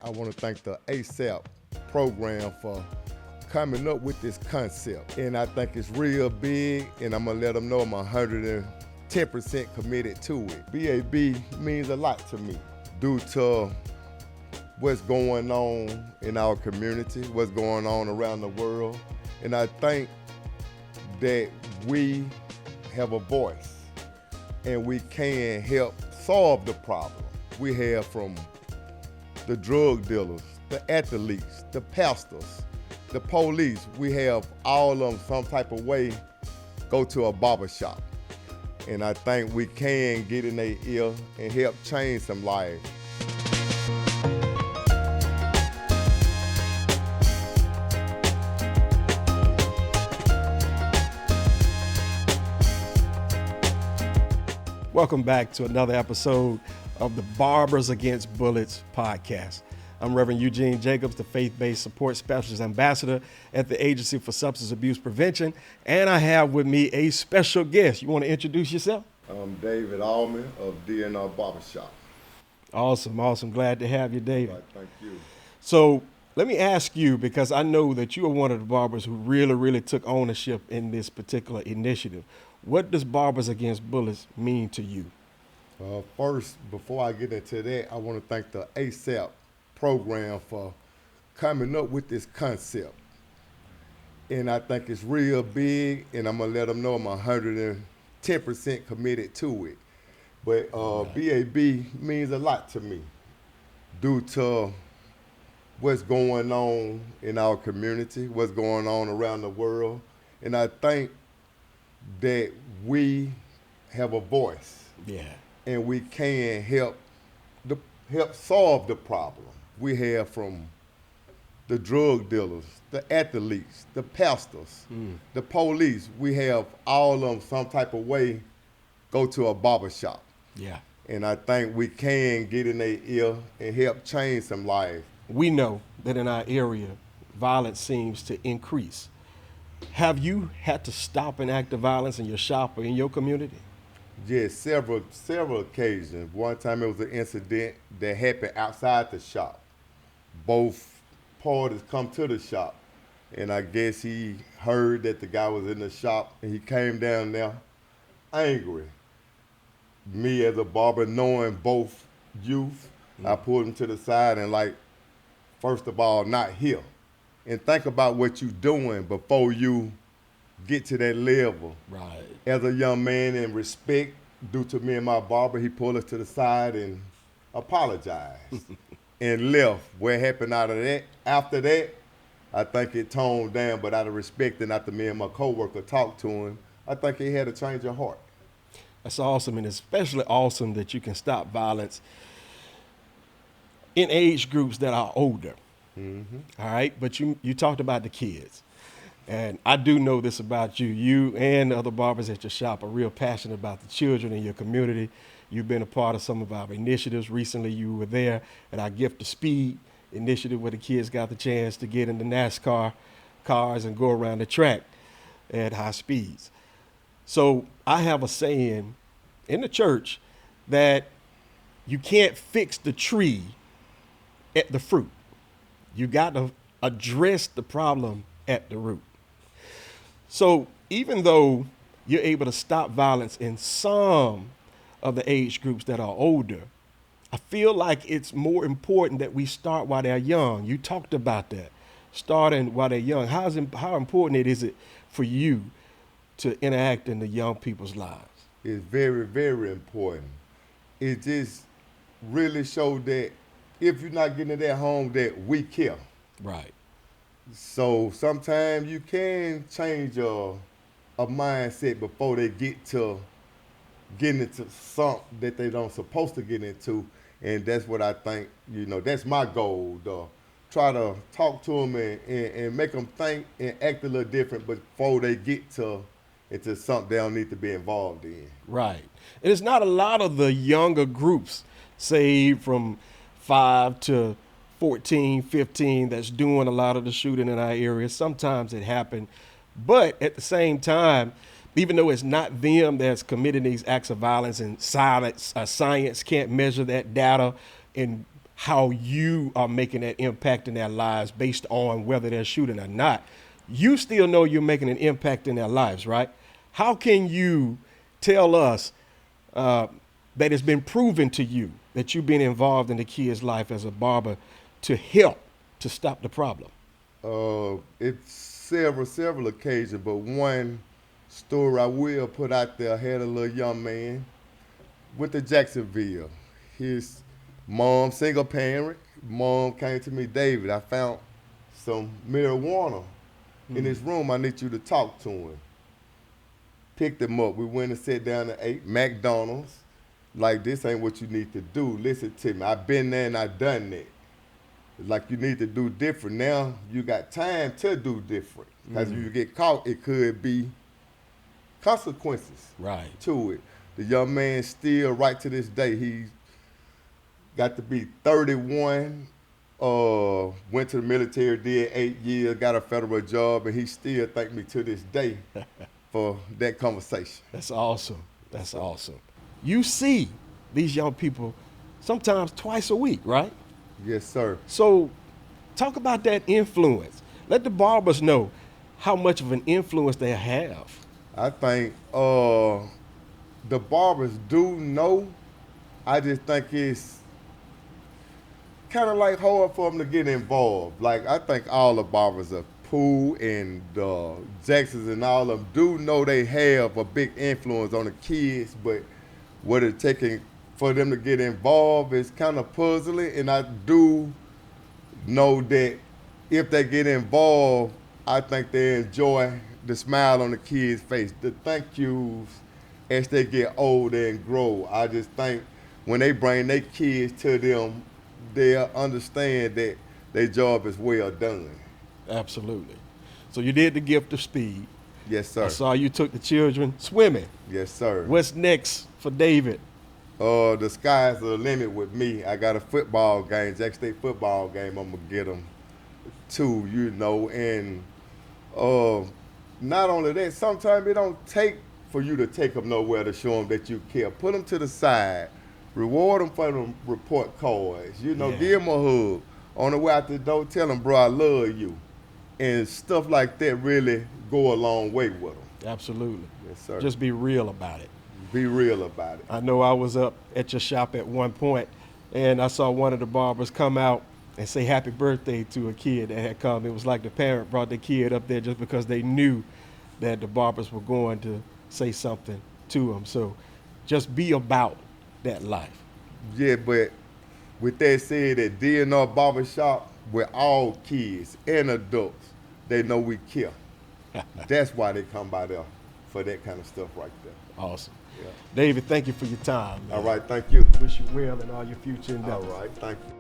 I want to thank the ASAP program for coming up with this concept. And I think it's real big, and I'm going to let them know I'm 110% committed to it. BAB means a lot to me due to what's going on in our community, what's going on around the world. And I think that we have a voice and we can help solve the problem. We have from the drug dealers, the athletes, the pastors, the police. We have all of them some type of way go to a barber shop. And I think we can get in their ear and help change some lives. Welcome back to another episode of the Barbers Against Bullets podcast. I'm Reverend Eugene Jacobs, the faith-based support specialist ambassador at the Agency for Substance Abuse Prevention, and I have with me a special guest. You want to introduce yourself? I'm David Allman of DNR Barbershop. Awesome. Glad to have you, David. Right, thank you. So let me ask you, because I know that you are one of the barbers who really took ownership in this particular initiative. What does Barbers Against Bullets mean to you? First, before I get into that, I want to thank the ASAP program for coming up with this concept. And I think it's real big, and I'm going to let them know I'm 110% committed to it. But BAB means a lot to me due to what's going on in our community, what's going on around the world. And I think that we have a voice. Yeah. And we can help solve the problem. We have from the drug dealers, the athletes, the pastors, the police. We have all of them some type of way go to a barber shop. Yeah. And I think we can get in their ear and help change some lives. We know that in our area, violence seems to increase. Have you had to stop an act of violence in your shop or in your community? Yes, several occasions. One time it was an incident that happened outside the shop. Both parties come to the shop, and I guess he heard that the guy was in the shop, and he came down there angry. Me as a barber, knowing both youth, I pulled him to the side and first of all, not here. And think about what you're doing before you get to that level. Right. As a young man, in respect due to me and my barber, he pulled us to the side and apologized and left. What happened out of that? After that, I think it toned down, but out of respect and after me and my coworker talked to him, I think he had a change of heart. That's awesome, and especially awesome that you can stop violence in age groups that are older. All right, but you talked about the kids. And I do know this about you. You and the other barbers at your shop are real passionate about the children in your community. You've been a part of some of our initiatives. Recently, you were there at our Gift of Speed initiative where the kids got the chance to get in the NASCAR cars and go around the track at high speeds. So I have a saying in the church that you can't fix the tree at the fruit. You got to address the problem at the root. So even though you're able to stop violence in some of the age groups that are older, I feel like it's more important that we start while they're young. You talked about that, starting while they're young. How important is it for you to interact in the young people's lives? It's very important. It just really showed that if you're not getting it at home, that we care. Right. So sometimes you can change a mindset before they get to getting into something that they don't supposed to get into. And that's what I think, that's my goal, to try to talk to them and make them think and act a little different before they get into something they don't need to be involved in. Right. And it's not a lot of the younger groups, say from 5 to 14, 15, that's doing a lot of the shooting in our area. Sometimes it happens. But at the same time, even though it's not them that's committing these acts of violence, and science can't measure that data and how you are making that impact in their lives based on whether they're shooting or not. You still know you're making an impact in their lives, right? How can you tell us that it's been proven to you that you've been involved in the kid's life as a barber to help to stop the problem? It's several occasions, but one story I will put out there, I had a little young man with the Jacksonville. His mom, single parent, mom came to me, David, I found some marijuana in his room. I need you to talk to him. Picked him up. We went and sat down and ate McDonald's. Like, this ain't what you need to do. Listen to me. I've been there and I've done that. Like, you need to do different. Now you got time to do different. Because if you get caught, it could be consequences to it. The young man still, right to this day, he got to be 31, went to the military, did 8 years, got a federal job, and he still thank me to this day for that conversation. That's awesome. That's awesome. You see these young people sometimes twice a week, right? Yes, sir. So talk about that influence. Let the barbers know how much of an influence they have. I think the barbers do know. I just think it's kind of like hard for them to get involved. Like, I think all the barbers are Pooh and Jacksons and all of them do know they have a big influence on the kids, but what it's taking for them to get involved is kind of puzzling. And I do know that if they get involved, I think they enjoy the smile on the kids' face, the thank yous as they get older and grow. I just think when they bring their kids to them, they'll understand that their job is well done. Absolutely. So you did the gift of speed. Yes, sir. I saw you took the children swimming. Yes, sir. What's next for David? The sky's the limit with me. I got a football game, Jack State football game I'm going to get them to, you know. And not only that, sometimes it don't take for you to take them nowhere to show them that you care. Put them to the side. Reward them for them report cards. You know, give them a hug. On the way out the door, tell them, bro, I love you. And stuff like that really go a long way with them. Absolutely. Yes, sir. Just be real about it. Be real about it. I know I was up at your shop at one point, and I saw one of the barbers come out and say happy birthday to a kid that had come. It was like the parent brought the kid up there just because they knew that the barbers were going to say something to him. So just be about that life. Yeah, but with that said, at DNR Barbershop, with all kids and adults, they know we care. That's why they come by there for that kind of stuff right there. Awesome. Yeah. David, thank you for your time, man. All right, thank you. Wish you well in all your future endeavors. All right, thank you.